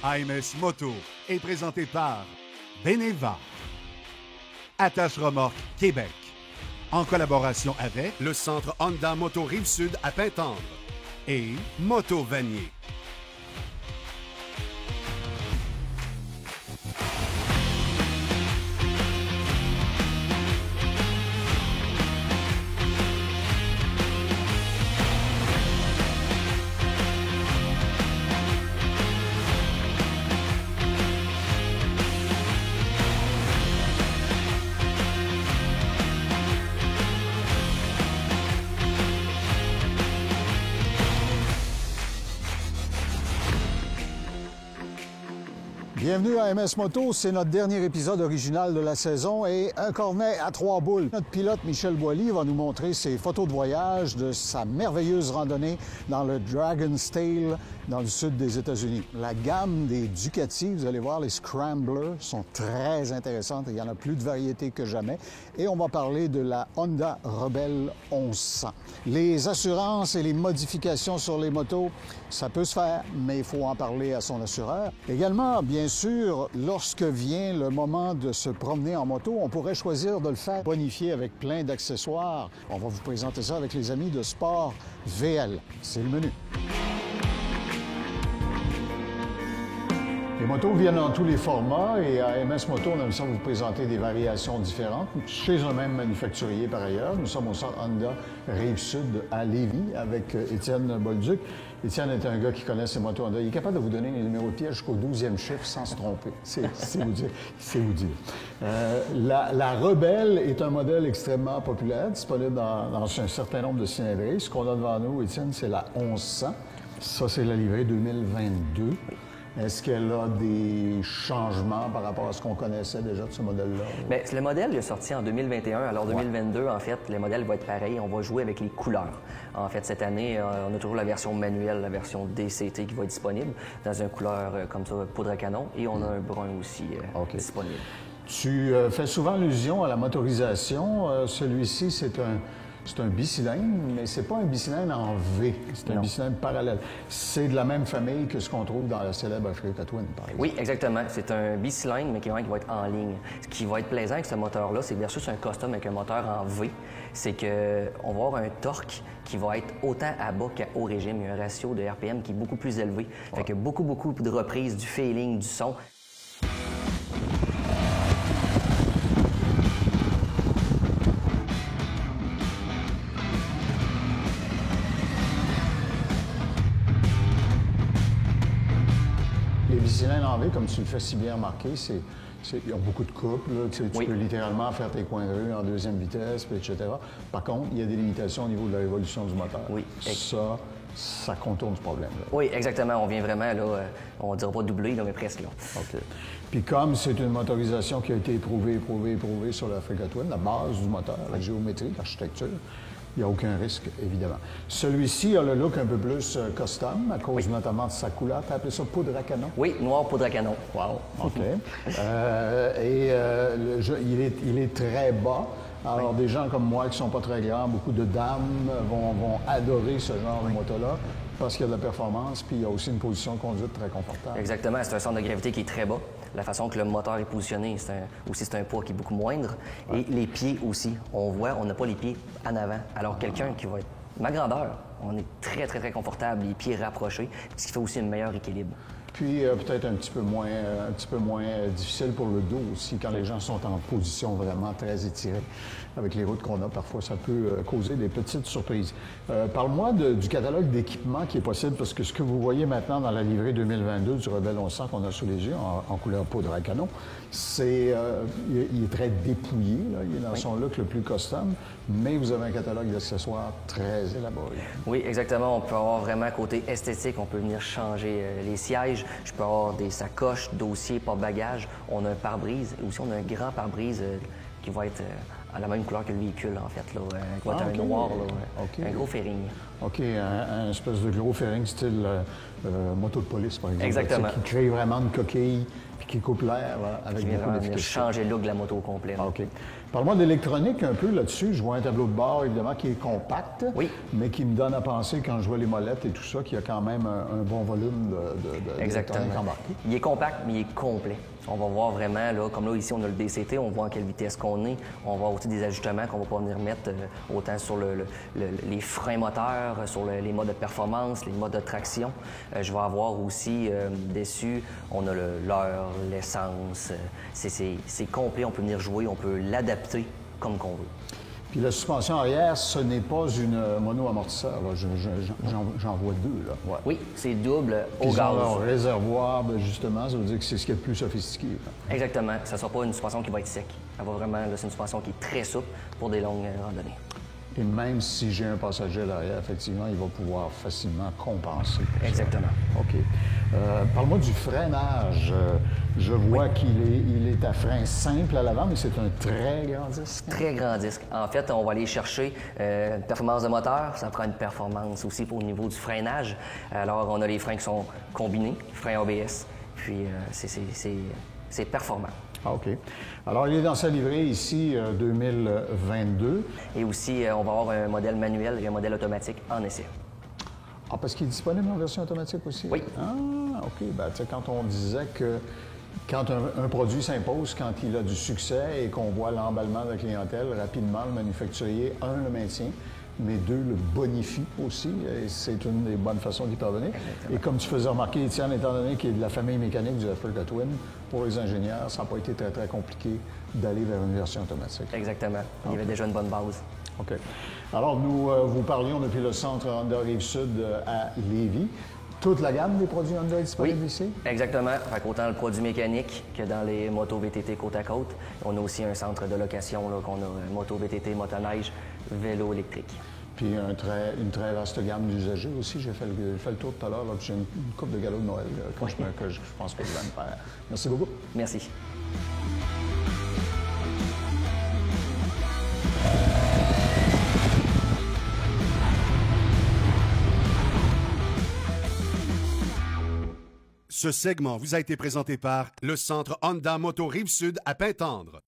AMS Moto est présenté par Beneva, Attache Remorque Québec, en collaboration avec le Centre Honda Moto Rive-Sud à Pintendre et Moto Vanier. Bienvenue à MS Moto, c'est notre dernier épisode original de la saison et un cornet à 3 boules. Notre pilote Michel Boilly va nous montrer ses photos de voyage de sa merveilleuse randonnée dans le Dragon's Tail dans le sud des États-Unis. La gamme des Ducati, vous allez voir, les Scramblers sont très intéressantes. Il y en a plus de variétés que jamais. Et on va parler de la Honda Rebel 1100. Les assurances et les modifications sur les motos, ça peut se faire, mais il faut en parler à son assureur. Également, bien sûr, lorsque vient le moment de se promener en moto, on pourrait choisir de le faire bonifier avec plein d'accessoires. On va vous présenter ça avec les amis de Sport VL. C'est le menu. Les motos viennent dans tous les formats et à MS Moto, on aime ça vous présenter des variations différentes. Chez un même manufacturier par ailleurs, nous sommes au centre Honda Rive-Sud à Lévis avec Étienne Bolduc. Étienne est un gars qui connaît ses motos Honda. Il est capable de vous donner les numéros de pièce jusqu'au 12e chiffre sans se tromper. C'est vous dire. C'est vous dire. La Rebelle est un modèle extrêmement populaire, disponible dans un certain nombre de cylindrées. Ce qu'on a devant nous, Étienne, c'est la 1100. Ça, c'est la livrée 2022. Est-ce qu'elle a des changements par rapport à ce qu'on connaissait déjà de ce modèle-là? Bien, le modèle il est sorti en 2021. Alors, 2022, en fait, le modèle va être pareil. On va jouer avec les couleurs. En fait, cette année, on a toujours la version manuelle, la version DCT qui va être disponible dans une couleur comme ça, poudre à canon. Et on a un brun aussi disponible. Tu fais souvent allusion à la motorisation. Celui-ci, c'est un bicylindre, mais c'est pas un bicylindre en V, c'est un bicylindre parallèle. C'est de la même famille que ce qu'on trouve dans la célèbre Africa Twin, par exemple. Oui, exactement. C'est un bicylindre, mais qui va être en ligne. Ce qui va être plaisant avec ce moteur-là, c'est bien sûr c'est un custom avec un moteur en V, c'est qu'on va avoir un torque qui va être autant à bas qu'à haut régime. Il y a un ratio de RPM qui est beaucoup plus élevé. Fait que beaucoup de reprises, du feeling, du son. Les bicylindres en V, comme tu le fais si bien remarquer, ils ont beaucoup de couples. Tu peux littéralement faire tes coins de rue en deuxième vitesse, etc. Par contre, il y a des limitations au niveau de la révolution du moteur. Oui. Ça contourne ce problème-là. Oui, exactement. On vient vraiment, là, on ne dira pas doubler, là, mais presque. Là. OK. Puis comme c'est une motorisation qui a été éprouvée sur l'Africa Twin, la base du moteur, la géométrie, l'architecture, il n'y a aucun risque, évidemment. Celui-ci a le look un peu plus custom, à cause notamment de sa couleur. Tu as appelé ça poudre à canon? Oui, noir poudre à canon. Wow, OK. Il est très bas. Alors, des gens comme moi qui ne sont pas très grands, beaucoup de dames vont adorer ce genre de moto-là parce qu'il y a de la performance, puis il y a aussi une position de conduite très confortable. Exactement. C'est un centre de gravité qui est très bas. La façon que le moteur est positionné, c'est un poids qui est beaucoup moindre. Ouais. Et les pieds aussi. On n'a pas les pieds en avant. Alors, quelqu'un qui va être ma grandeur, on est très, très, très confortable, les pieds rapprochés, ce qui fait aussi un meilleur équilibre. Puis peut-être un petit peu moins difficile pour le dos aussi, quand les gens sont en position vraiment très étirée. Avec les routes qu'on a, parfois, ça peut causer des petites surprises. Parle-moi du catalogue d'équipements qui est possible, parce que ce que vous voyez maintenant dans la livrée 2022 du Rebelle 1100 qu'on a sous les yeux, en couleur poudre à canon, il est très dépouillé, là. Il est dans son look le plus custom, mais vous avez un catalogue d'accessoires très élaboré. Oui, exactement. On peut avoir vraiment côté esthétique, on peut venir changer les sièges. Je peux avoir des sacoches, dossiers, porte-bagages. On a un pare-brise. Aussi, on a un grand pare-brise qui va être à la même couleur que le véhicule, en fait. Là, qui va être un noir, là, un gros fairing. OK, un espèce de gros fairing style moto de police, par exemple. Exactement. Qui crée vraiment une coquille puis qui coupe l'air avec Qui vient beaucoup vraiment venir d'efficacité. changer le look de la moto au complet. Là. Ah, OK. Parle-moi d'électronique un peu là-dessus. Je vois un tableau de bord, évidemment, qui est compact, Oui. mais qui me donne à penser, quand je vois les molettes et tout ça, qu'il y a quand même un bon volume d'électronique embarqué. Il est compact, mais il est complet. On va voir vraiment, là, comme là, ici, on a le DCT, on voit à quelle vitesse qu'on est. On va voir aussi des ajustements qu'on va pas venir mettre autant sur les freins moteurs, sur les modes de performance, les modes de traction. Je vais avoir aussi dessus, on a l'heure, l'essence. C'est complet, on peut venir jouer, on peut l'adapter comme qu'on veut. Puis la suspension arrière, ce n'est pas une mono-amortisseur. Là. J'en vois deux. Là. Ouais. Oui, c'est double Puis au ils ont gaz. leur réservoir d'ajustement, ça veut dire que c'est ce qui est le plus sophistiqué. Là. Exactement. Ça ne sera pas une suspension qui va être sec. Elle va vraiment, là, c'est une suspension qui est très souple pour des longues randonnées. Et même si j'ai un passager à l'arrière, effectivement, il va pouvoir facilement compenser. Exactement. OK. Parle-moi du freinage. Je vois qu'il est à frein simple à l'avant, mais c'est un très grand disque. Très grand disque. En fait, on va aller chercher une performance de moteur. Ça prend une performance aussi au niveau du freinage. Alors, on a les freins qui sont combinés, freins ABS. Puis, c'est performant. Ah, OK. Alors, il est dans sa livrée ici, 2022. Et aussi, on va avoir un modèle manuel et un modèle automatique en essai. Ah, parce qu'il est disponible en version automatique aussi? Oui. Ah, OK. Ben, tu sais, quand on disait que quand un produit s'impose, quand il a du succès et qu'on voit l'emballement de la clientèle, rapidement, le manufacturier, un, le maintient, mais deux, le bonifie aussi. Et c'est une des bonnes façons d'y parvenir. Exactement. Et comme tu faisais remarquer, Étienne, étant donné qu'il est de la famille mécanique du Africa Twin, pour les ingénieurs, ça n'a pas été très, très compliqué d'aller vers une version automatique. Exactement. Il y avait déjà une bonne base. OK. Alors, nous vous parlions depuis le centre Honda Rive-Sud à Lévis. Toute la gamme des produits Honda est disponible ici? Exactement. Fait qu'autant le produit mécanique que dans les motos VTT côte à côte. On a aussi un centre de location, là, qu'on a moto VTT, motoneige, vélo électrique. Puis une très vaste gamme d'usagers aussi. J'ai fait le tour tout à l'heure, puis j'ai une coupe de galops de Noël que je pense que je vais me faire. Merci beaucoup. Merci. Ce segment vous a été présenté par le centre Honda Moto Rive-Sud à Pintendre.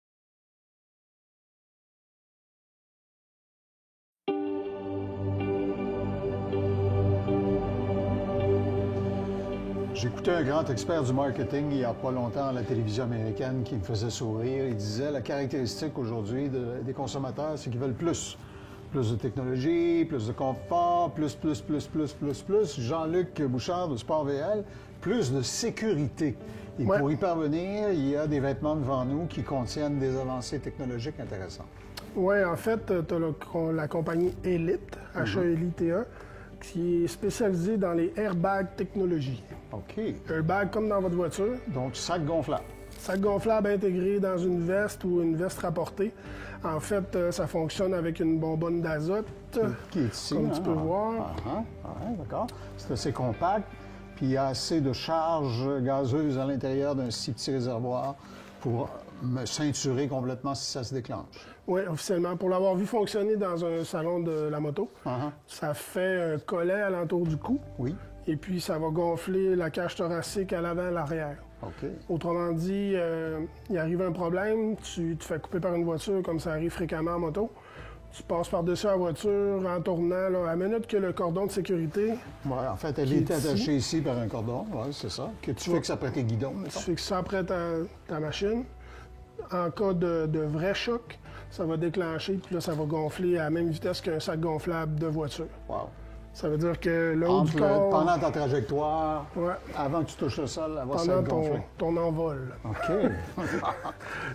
J'écoutais un grand expert du marketing il n'y a pas longtemps à la télévision américaine qui me faisait sourire. Il disait la caractéristique aujourd'hui des consommateurs, c'est qu'ils veulent plus. Plus de technologie, plus de confort, plus. Jean-Luc Bouchard de Sport VL, plus de sécurité. Et pour y parvenir, il y a des vêtements devant nous qui contiennent des avancées technologiques intéressantes. Oui, en fait, tu as la compagnie Elite, H-E-L-I-T-E, qui est spécialisée dans les airbags technologie. OK. Airbag comme dans votre voiture. Donc, sac gonflable. Sac gonflable intégré dans une veste ou une veste rapportée. En fait, ça fonctionne avec une bonbonne d'azote. Qui est ici, comme tu peux voir. D'accord. C'est assez compact. Puis il y a assez de charge gazeuse à l'intérieur d'un si petit réservoir pour me ceinturer complètement si ça se déclenche. Oui, officiellement. Pour l'avoir vu fonctionner dans un salon de la moto, ça fait un collet alentour du cou. Oui. Et puis, ça va gonfler la cage thoracique à l'avant et à l'arrière. OK. Autrement dit, il arrive un problème, tu te fais couper par une voiture, comme ça arrive fréquemment en moto. Tu passes par-dessus la voiture en tournant, là, à la minute que le cordon de sécurité... Oui, en fait, elle est attachée ici par un cordon, oui, c'est ça. Que tu fais que ça après tes guidons, mettons. Tu fais que ça après ta machine. En cas de vrai choc, ça va déclencher, puis là, ça va gonfler à la même vitesse qu'un sac gonflable de voiture. Wow. Ça veut dire que le haut du corps... Pendant ta trajectoire, Ouais. Avant que tu touches le sol, elle va se Pendant gonfler. ton envol. OK.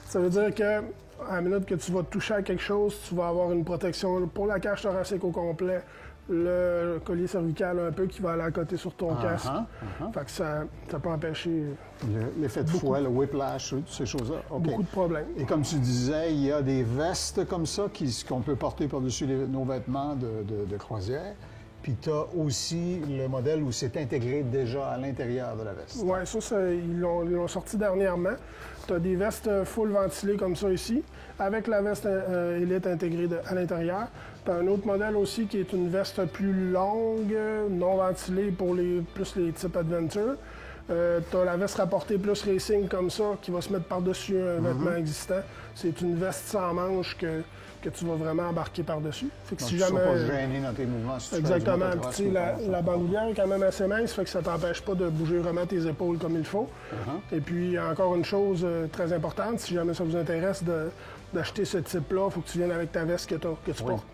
Ça veut dire que à la minute que tu vas toucher à quelque chose, tu vas avoir une protection pour la cage thoracique au complet, le collier cervical un peu qui va aller à côté sur ton casque. Fait que ça peut empêcher L'effet de fouet, le whiplash, toutes ces choses-là. OK. beaucoup de problèmes. Et comme tu disais, il y a des vestes comme ça qu'on peut porter par-dessus nos vêtements de croisière. Puis tu as aussi le modèle où c'est intégré déjà à l'intérieur de la veste. Oui, ils l'ont sorti dernièrement. Tu as des vestes full ventilées comme ça ici, avec la veste Elite intégrée à l'intérieur. Tu as un autre modèle aussi qui est une veste plus longue, non ventilée pour plus les types Adventure. Tu as la veste rapportée plus racing comme ça, qui va se mettre par-dessus un vêtement existant. C'est une veste sans manches que tu vas vraiment embarquer par-dessus. Fait que donc, si jamais... tu ne seras pas gêné dans tes mouvements. Si exactement. Puis, la bandoulière est quand même assez mince, fait que ça ne t'empêche pas de bouger vraiment tes épaules comme il faut. Et puis, encore une chose très importante, si jamais ça vous intéresse d'acheter ce type-là, il faut que tu viennes avec ta veste que tu portes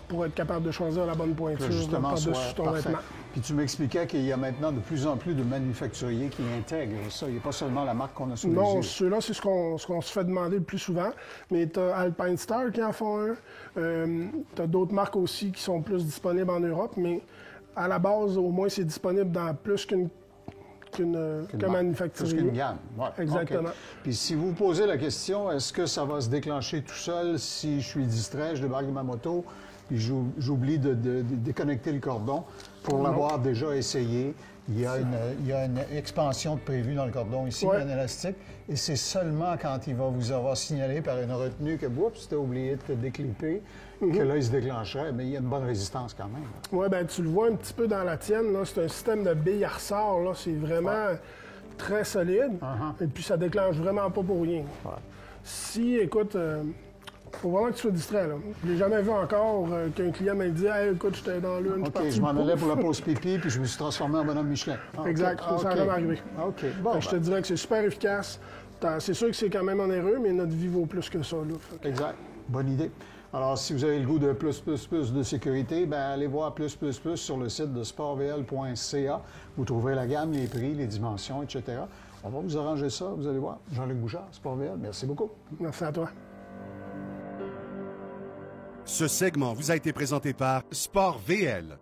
pour être capable de choisir la bonne pointure par-dessus ton vêtement. Puis tu m'expliquais qu'il y a maintenant de plus en plus de manufacturiers qui intègrent ça. Il n'y a pas seulement la marque qu'on a sous les yeux. Non, ceux-là, c'est ce qu'on se fait demander le plus souvent. Mais tu as Alpine Star qui en font un. Tu as d'autres marques aussi qui sont plus disponibles en Europe. Mais à la base, au moins, c'est disponible dans plus qu'un manufacturier. Plus qu'une gamme. Ouais. Exactement. Okay. Puis si vous posez la question, est-ce que ça va se déclencher tout seul si je suis distrait, je débarque de ma moto, puis j'oublie de déconnecter le cordon? Pour l'avoir déjà essayé, il y a une expansion de prévue dans le cordon ici, un élastique, et c'est seulement quand il va vous avoir signalé par une retenue que, oups, tu as oublié de te déclipper, que là, il se déclencherait. Mais il y a une bonne résistance quand même. Oui, bien, tu le vois un petit peu dans la tienne, là, c'est un système de billes à ressort, là, c'est vraiment très solide, et puis ça déclenche vraiment pas pour rien. Si, écoute... faut vraiment que tu sois distrait, là. Je l'ai jamais vu encore qu'un client m'a dit « Hey, écoute, j'étais dans l'une, je m'en allais pour la pause pipi, puis je me suis transformé en bonhomme Michelin. » Exact, ça a jamais arrivé. OK, bon. Je te dirais que c'est super efficace. C'est sûr que c'est quand même onéreux, mais notre vie vaut plus que ça, là. Exact. Bonne idée. Alors, si vous avez le goût de plus de sécurité, bien, allez voir plus sur le site de sportvl.ca. Vous trouverez la gamme, les prix, les dimensions, etc. On va vous arranger ça, vous allez voir. Jean-Luc Bouchard, SportVL, merci beaucoup. Merci à toi. Ce segment vous a été présenté par SportVL.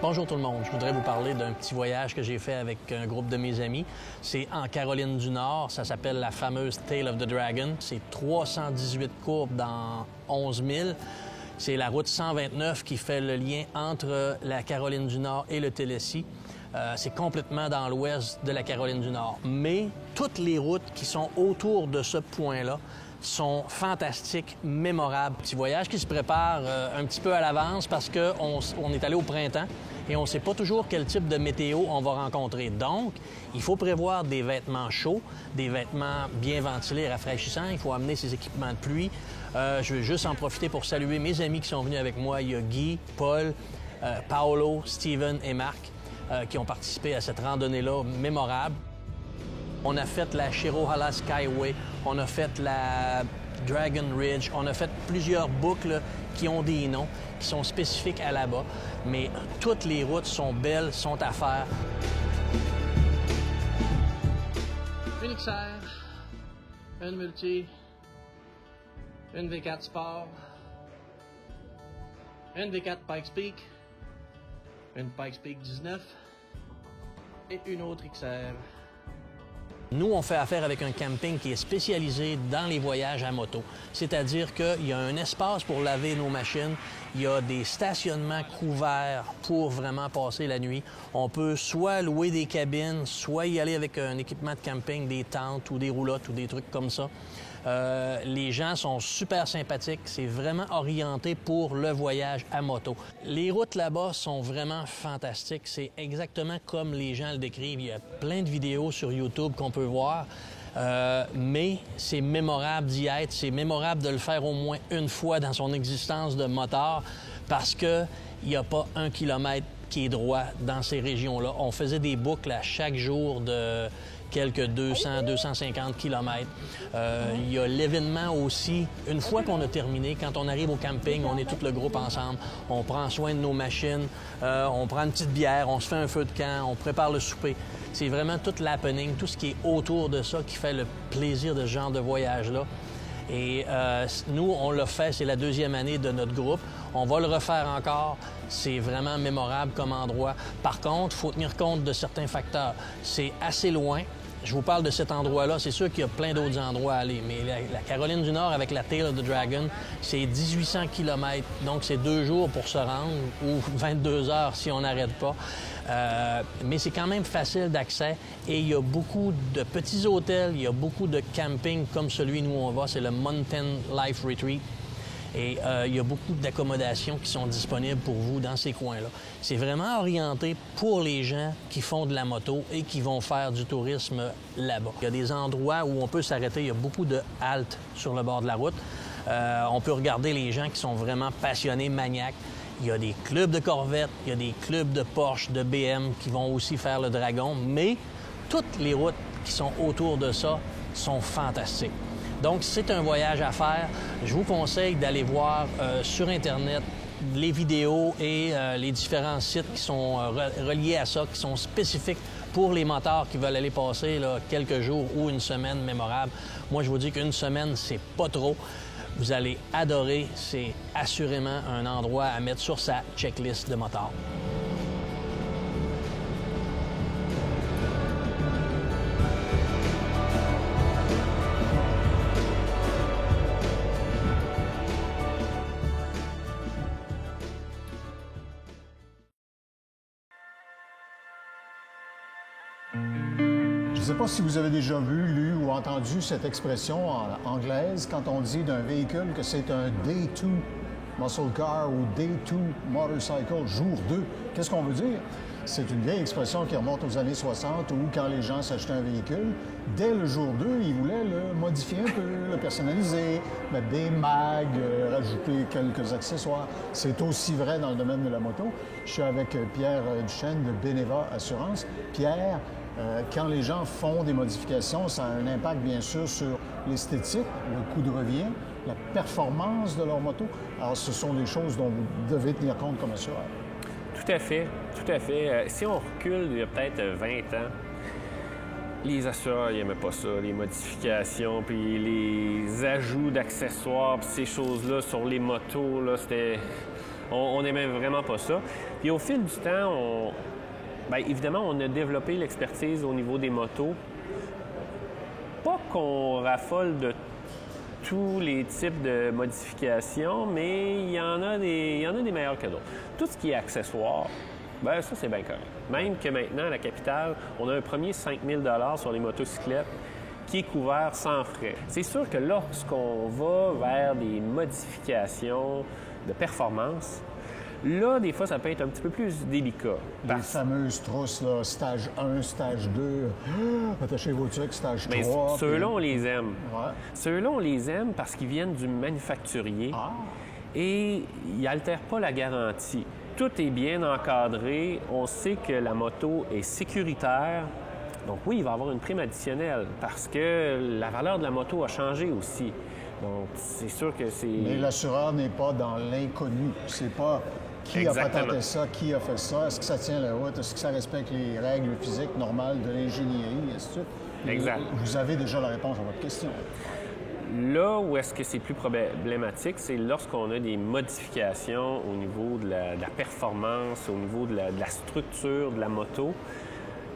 Bonjour tout le monde. Je voudrais vous parler d'un petit voyage que j'ai fait avec un groupe de mes amis. C'est en Caroline du Nord. Ça s'appelle la fameuse Tail of the Dragon. C'est 318 courbes dans 11 000. C'est la route 129 qui fait le lien entre la Caroline du Nord et le Tennessee. C'est complètement dans l'ouest de la Caroline du Nord. Mais toutes les routes qui sont autour de ce point-là sont fantastiques, mémorables. Petit voyage qui se prépare un petit peu à l'avance parce qu'on est allé au printemps et on ne sait pas toujours quel type de météo on va rencontrer. Donc, il faut prévoir des vêtements chauds, des vêtements bien ventilés et rafraîchissants. Il faut amener ses équipements de pluie. Je veux juste en profiter pour saluer mes amis qui sont venus avec moi. Il y a Guy, Paul, Paolo, Steven et Marc qui ont participé à cette randonnée-là mémorable. On a fait la Shirohala Skyway, on a fait la Dragon Ridge, on a fait plusieurs boucles qui ont des noms, qui sont spécifiques à là-bas, mais toutes les routes sont belles, sont à faire. Une XR, une Multi, une V4 Sport, une V4 Pikes Peak, une Pikes Peak 19 et une autre XR. Nous, on fait affaire avec un camping qui est spécialisé dans les voyages à moto. C'est-à-dire qu'il y a un espace pour laver nos machines, il y a des stationnements couverts pour vraiment passer la nuit. On peut soit louer des cabines, soit y aller avec un équipement de camping, des tentes ou des roulottes ou des trucs comme ça. Les gens sont super sympathiques. C'est vraiment orienté pour le voyage à moto. Les routes là-bas sont vraiment fantastiques. C'est exactement comme les gens le décrivent. Il y a plein de vidéos sur YouTube qu'on peut voir. Mais c'est mémorable d'y être. C'est mémorable de le faire au moins une fois dans son existence de motard parce qu'il n'y a pas 1 kilomètre qui est droit dans ces régions-là. On faisait des boucles à chaque jour de quelques 200-250 kilomètres. Il y a l'événement aussi. Une fois qu'on a terminé, quand on arrive au camping, on est tout le groupe ensemble. On prend soin de nos machines, on prend une petite bière, on se fait un feu de camp, on prépare le souper. C'est vraiment tout l'happening, tout ce qui est autour de ça qui fait le plaisir de ce genre de voyage-là. Et nous, on l'a fait, c'est la 2e année de notre groupe. On va le refaire encore. C'est vraiment mémorable comme endroit. Par contre, il faut tenir compte de certains facteurs. C'est assez loin. je vous parle de cet endroit-là. C'est sûr qu'il y a plein d'autres endroits à aller, mais la Caroline du Nord avec la Tail of the Dragon, c'est 1800 km. Donc, c'est 2 jours pour se rendre ou 22 heures si on n'arrête pas. Mais c'est quand même facile d'accès et il y a beaucoup de petits hôtels, il y a beaucoup de camping comme celui où on va, c'est le Mountain Life Retreat. Et il y a beaucoup d'accommodations qui sont disponibles pour vous dans ces coins-là. C'est vraiment orienté pour les gens qui font de la moto et qui vont faire du tourisme là-bas. Il y a des endroits où on peut s'arrêter. Il y a beaucoup de haltes sur le bord de la route. On peut regarder les gens qui sont vraiment passionnés, maniaques. Il y a des clubs de Corvette, il y a des clubs de Porsche, de BM qui vont aussi faire le Dragon. Mais toutes les routes qui sont autour de ça sont fantastiques. Donc, c'est un voyage à faire. Je vous conseille d'aller voir sur Internet les vidéos et les différents sites qui sont reliés à ça, qui sont spécifiques pour les motards qui veulent aller passer là, quelques jours ou une semaine mémorable. Moi, je vous dis qu'une semaine, c'est pas trop. Vous allez adorer. C'est assurément un endroit à mettre sur sa checklist de motard. Je ne sais pas si vous avez déjà vu, lu ou entendu cette expression anglaise quand on dit d'un véhicule que c'est un Day 2 muscle car ou Day 2 motorcycle, jour 2. Qu'est-ce qu'on veut dire? C'est une vieille expression qui remonte aux années 60 où, quand les gens s'achetaient un véhicule, dès le jour 2, ils voulaient le modifier un peu, le personnaliser, mettre des mags, rajouter quelques accessoires. C'est aussi vrai dans le domaine de la moto. Je suis avec Pierre Duchesne de Beneva Assurance. Pierre, quand les gens font des modifications, ça a un impact, bien sûr, sur l'esthétique, le coût de revient, la performance de leur moto. Alors, ce sont des choses dont vous devez tenir compte comme assureur. Tout à fait, tout à fait. Si on recule il y a peut-être 20 ans, les assureurs n'aimaient pas ça, les modifications, puis les ajouts d'accessoires, puis ces choses-là sur les motos, là, c'était... On n'aimait vraiment pas ça. Puis au fil du temps, bien, évidemment, on a développé l'expertise au niveau des motos. Pas qu'on raffole de tous les types de modifications, mais il y en a des meilleurs que d'autres. Tout ce qui est accessoires, bien ça, c'est bien correct. Même que maintenant, à la capitale, on a un premier 5 000 $ sur les motocyclettes qui est couvert sans frais. C'est sûr que lorsqu'on va vers des modifications de performance, là, des fois, ça peut être un petit peu plus délicat. Les fameuses trousses, là, stage 1, stage 2, attachez vos trucs, stage 3. Mais ceux-là, puis... on les aime. Ouais. Ceux-là, on les aime parce qu'ils viennent du manufacturier et ils n'altèrent pas la garantie. Tout est bien encadré. On sait que la moto est sécuritaire. Donc oui, il va y avoir une prime additionnelle parce que la valeur de la moto a changé aussi. Donc, c'est sûr que c'est... Mais l'assureur n'est pas dans l'inconnu. C'est pas qui a patenté ça, qui a fait ça, est-ce que ça tient la route, est-ce que ça respecte les règles physiques normales de l'ingénierie, et ainsi de suite. Exact. Vous avez déjà la réponse à votre question. Là où est-ce que c'est plus problématique, c'est lorsqu'on a des modifications au niveau de la performance, au niveau de la structure de la moto.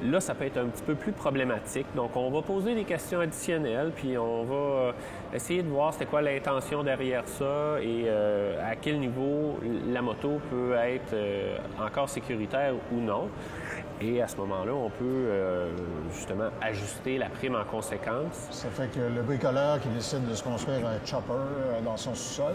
Là, ça peut être un petit peu plus problématique. Donc, on va poser des questions additionnelles, puis on va essayer de voir c'était quoi l'intention derrière ça et à quel niveau la moto peut être encore sécuritaire ou non. Et à ce moment-là, on peut justement ajuster la prime en conséquence. Ça fait que le bricoleur qui décide de se construire un chopper dans son sous-sol,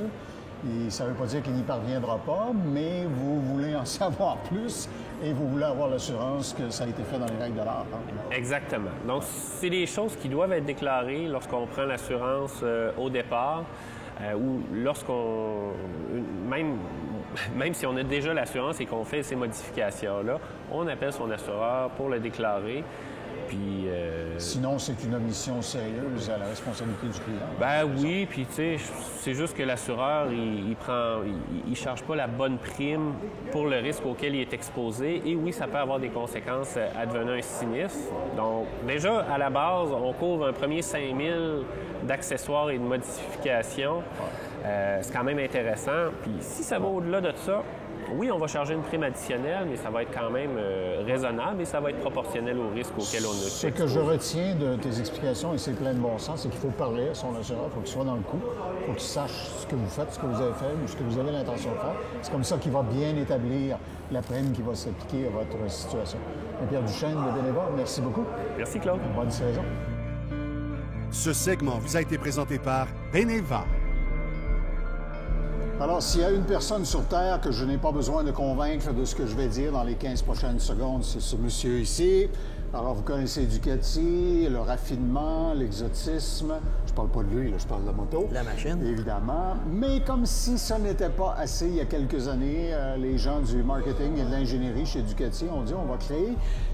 ça ne veut pas dire qu'il n'y parviendra pas, mais vous voulez en savoir plus et vous voulez avoir l'assurance que ça a été fait dans les règles de l'art. Hein? Exactement. Donc, c'est des choses qui doivent être déclarées lorsqu'on prend l'assurance au départ ou lorsqu'on... Même si on a déjà l'assurance et qu'on fait ces modifications-là, on appelle son assureur pour le déclarer. Puis, sinon, c'est une omission sérieuse à la responsabilité du client. Ben oui, puis tu sais, c'est juste que l'assureur, il charge pas la bonne prime pour le risque auquel il est exposé. Et oui, ça peut avoir des conséquences advenant un sinistre. Donc, déjà, à la base, on couvre un premier 5 000 d'accessoires et de modifications. C'est quand même intéressant. Puis si ça va au-delà de ça, Oui, on va charger une prime additionnelle, mais ça va être quand même raisonnable et ça va être proportionnel au risque auquel on a. Ce que je retiens de tes explications, et c'est plein de bon sens, c'est qu'il faut parler à son assureur, il faut qu'il soit dans le coup, il faut qu'il sache ce que vous faites, ce que vous avez fait ou ce que vous avez l'intention de faire. C'est comme ça qu'il va bien établir la prime qui va s'appliquer à votre situation. Pierre Duchesne de Beneva, merci beaucoup. Merci, Claude. Bonne saison. Ce segment vous a été présenté par Beneva. Alors, s'il y a une personne sur Terre que je n'ai pas besoin de convaincre de ce que je vais dire dans les 15 prochaines secondes, c'est ce monsieur ici. Alors, vous connaissez Ducati, le raffinement, l'exotisme. Je parle pas de lui, là, je parle de la moto. La machine. Évidemment. Mais comme si ce n'était pas assez, il y a quelques années, les gens du marketing et de l'ingénierie chez Ducati ont dit on va créer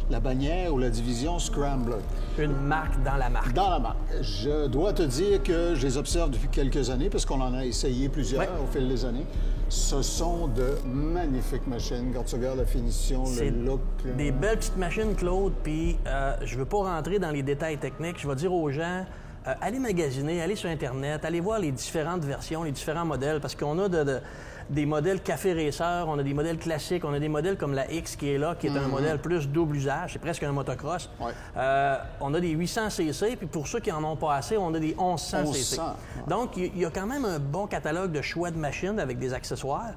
la bannière ou la division Scrambler. Une marque dans la marque. Dans la marque. Je dois te dire que je les observe depuis quelques années parce qu'on en a essayé plusieurs au fil des années. Ce sont de magnifiques machines. Quand tu regardes la finition, le look... Des belles petites machines, Claude, puis je veux pas rentrer dans les détails techniques. Je vais dire aux gens, allez magasiner, allez sur Internet, allez voir les différentes versions, les différents modèles, parce qu'on a des modèles Café Racer, on a des modèles classiques, on a des modèles comme la X qui est là, qui est un modèle plus double usage, c'est presque un motocross. Ouais. On a des 800cc, puis pour ceux qui en ont pas assez, on a des 1100cc. 1100, ouais. Donc, il y a quand même un bon catalogue de choix de machines avec des accessoires.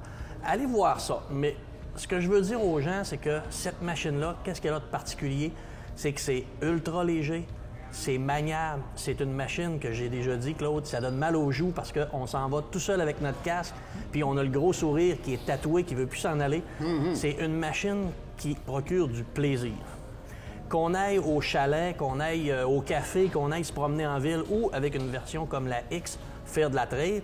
Allez voir ça. Mais ce que je veux dire aux gens, c'est que cette machine-là, qu'est-ce qu'elle a de particulier? C'est que c'est ultra léger. C'est maniable. C'est une machine que j'ai déjà dit, Claude, ça donne mal aux joues parce qu'on s'en va tout seul avec notre casque, puis on a le gros sourire qui est tatoué, qui veut plus s'en aller. C'est une machine qui procure du plaisir. Qu'on aille au chalet, qu'on aille au café, qu'on aille se promener en ville ou avec une version comme la X, faire de la trail.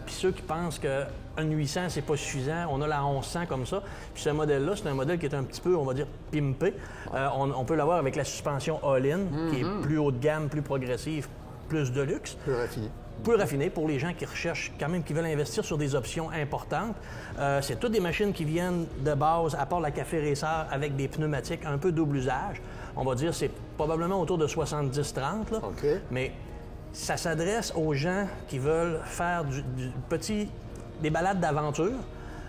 Puis ceux qui pensent qu'un 800, c'est pas suffisant, on a la 1100 comme ça. Puis ce modèle-là, c'est un modèle qui est un petit peu, on va dire, pimpé. On peut l'avoir avec la suspension all-in, qui est plus haut de gamme, plus progressive, plus de luxe. Plus raffiné. Plus raffiné pour les gens qui recherchent quand même, qui veulent investir sur des options importantes. C'est toutes des machines qui viennent de base, à part la Café Racer, avec des pneumatiques un peu double usage. On va dire c'est probablement autour de 70-30, là. OK. Mais ça s'adresse aux gens qui veulent faire des balades d'aventure.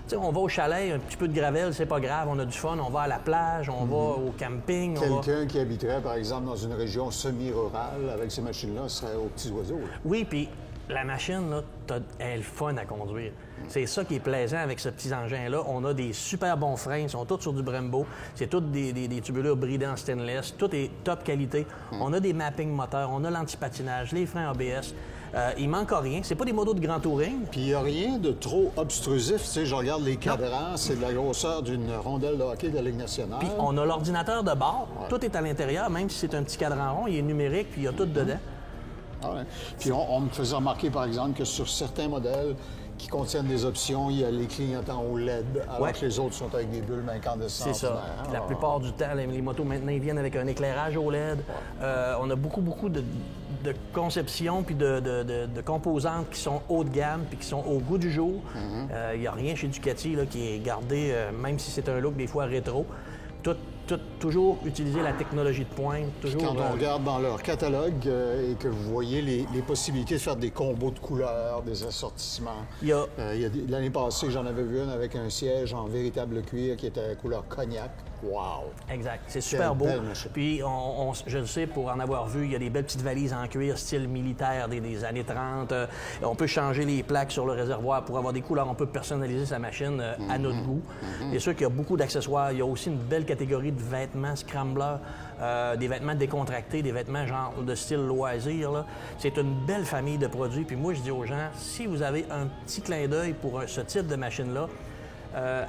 Tu sais, on va au chalet, un petit peu de gravel, c'est pas grave, on a du fun, on va à la plage, on va au camping. Quelqu'un qui habiterait, par exemple, dans une région semi-rurale, avec ces machines-là, serait aux petits oiseaux. Là. Oui, puis la machine, là, elle est le fun à conduire. C'est ça qui est plaisant avec ce petit engin-là. On a des super bons freins, ils sont tous sur du Brembo. C'est toutes des tubulures bridées en stainless. Tout est top qualité. On a des mapping moteurs, on a l'antipatinage, les freins ABS. Il manque rien. C'est pas des motos de grand touring. Puis il n'y a rien de trop obstrusif. Tu sais, je regarde les cadrans, c'est de la grosseur d'une rondelle de hockey de la Ligue nationale. Puis on a l'ordinateur de bord. Tout est à l'intérieur, même si c'est un petit cadran rond, il est numérique, puis il y a tout dedans. Ah ouais. Puis on me faisait remarquer, par exemple, que sur certains modèles qui contiennent des options, il y a les clignotants au LED, alors que les autres sont avec des bulbes incandescentes. C'est ça. Puis la plupart du temps, les motos maintenant, ils viennent avec un éclairage au LED. On a beaucoup de conceptions puis de composantes qui sont haut de gamme puis qui sont au goût du jour. Il n'y a rien chez Ducati là, qui est gardé, même si c'est un look des fois rétro. Toujours utiliser la technologie de pointe. Toujours, quand on regarde dans leur catalogue et que vous voyez les possibilités de faire des combos de couleurs, des assortissements. L'année passée, j'en avais vu une avec un siège en véritable cuir qui était à couleur cognac. Wow! Exact. C'est super beau. Puis, je le sais, pour en avoir vu, il y a des belles petites valises en cuir, style militaire des années 30. On peut changer les plaques sur le réservoir pour avoir des couleurs. On peut personnaliser sa machine à notre goût. C'est sûr qu'il y a beaucoup d'accessoires. Il y a aussi une belle catégorie de vêtements Scrambler, des vêtements décontractés, des vêtements genre de style loisir. Là. C'est une belle famille de produits. Puis moi, je dis aux gens, si vous avez un petit clin d'œil pour ce type de machine-là,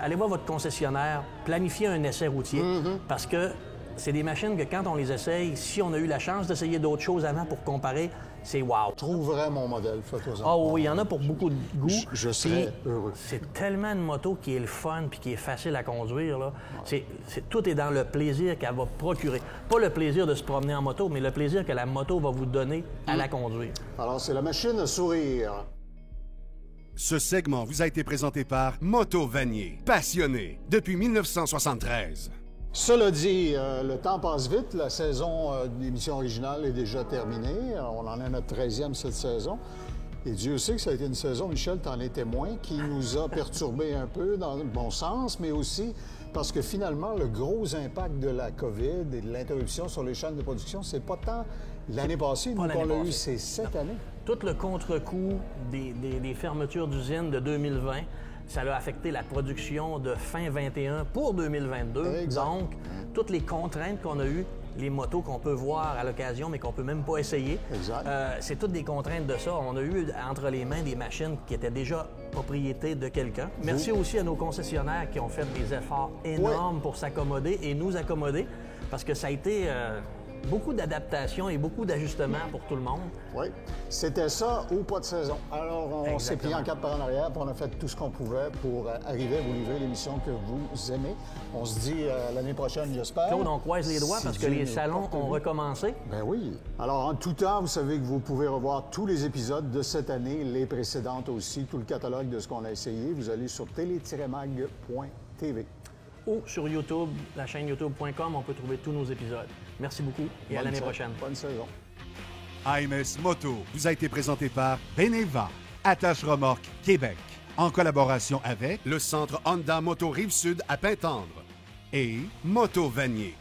allez voir votre concessionnaire, planifiez un essai routier, parce que c'est des machines que quand on les essaye, si on a eu la chance d'essayer d'autres choses avant pour comparer, c'est wow. Je trouverais mon modèle, faites-en. Ah oui, il y en a pour beaucoup de goût. Je serais heureux. C'est tellement une moto qui est le fun puis qui est facile à conduire. Là. Tout est dans le plaisir qu'elle va procurer. Pas le plaisir de se promener en moto, mais le plaisir que la moto va vous donner à la conduire. Alors, c'est la machine à sourire. Ce segment vous a été présenté par Moto Vanier, passionné depuis 1973. Cela dit, le temps passe vite. La saison d'émission originale est déjà terminée. On en est à notre 13e cette saison. Et Dieu sait que ça a été une saison, Michel, t'en es témoin, qui nous a perturbés un peu dans le bon sens, mais aussi parce que finalement, le gros impact de la COVID et de l'interruption sur les chaînes de production, c'est pas tant l'année passée, nous, qu'on l'a eu, c'est cette année. Tout le contre-coup des fermetures d'usines de 2020, ça a affecté la production de fin 21 pour 2022. Exact. Donc, toutes les contraintes qu'on a eues, les motos qu'on peut voir à l'occasion, mais qu'on peut même pas essayer. Exact. C'est toutes des contraintes de ça. On a eu entre les mains des machines qui étaient déjà propriété de quelqu'un. Merci aussi à nos concessionnaires qui ont fait des efforts énormes pour s'accommoder et nous accommoder, parce que ça a été beaucoup d'adaptation et beaucoup d'ajustements pour tout le monde. Oui. C'était ça ou pas de saison. Alors, on s'est pris en quatre par en arrière, puis on a fait tout ce qu'on pouvait pour arriver à vous livrer l'émission que vous aimez. On se dit l'année prochaine, j'espère. Claude, on croise les doigts parce que les salons ont recommencé. Ben oui. Alors, en tout temps, vous savez que vous pouvez revoir tous les épisodes de cette année, les précédentes aussi, tout le catalogue de ce qu'on a essayé. Vous allez sur télé-mag.tv. Ou sur YouTube, la chaîne youtube.com, on peut trouver tous nos épisodes. Merci beaucoup et à l'année prochaine. Bonne saison. AMS Moto vous a été présenté par Beneva, Attache Remorque Québec, en collaboration avec le Centre Honda Moto Rive-Sud à Pintendre et Moto Vanier.